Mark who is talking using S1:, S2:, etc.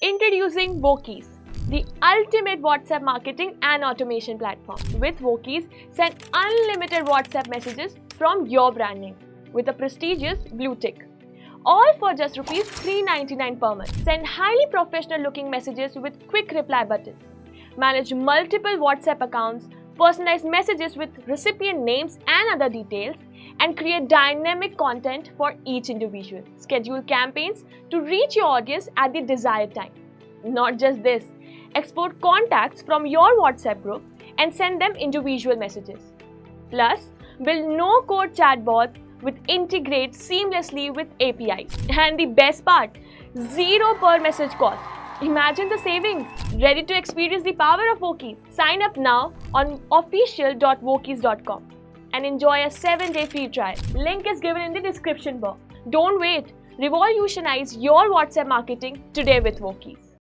S1: Introducing Vokies, the ultimate WhatsApp marketing and automation platform. With Vokies, send unlimited WhatsApp messages from your brand name with a prestigious blue tick. All for just Rs 399 per month. Send highly professional looking messages with quick reply buttons. Manage multiple WhatsApp accounts, personalize messages with recipient names and other details, and create dynamic content for each individual. Schedule campaigns to reach your audience at the desired time. Not just this, export contacts from your WhatsApp group and send them individual messages. Plus, build no-code chatbots which integrate seamlessly with APIs. And the best part, zero per message cost. Imagine the savings. Ready to experience the power of Vokies? Sign up now on official.vokies.com and enjoy a 7-day free trial. Link is given in the description box. Don't wait. Revolutionize your WhatsApp marketing today with Vokies.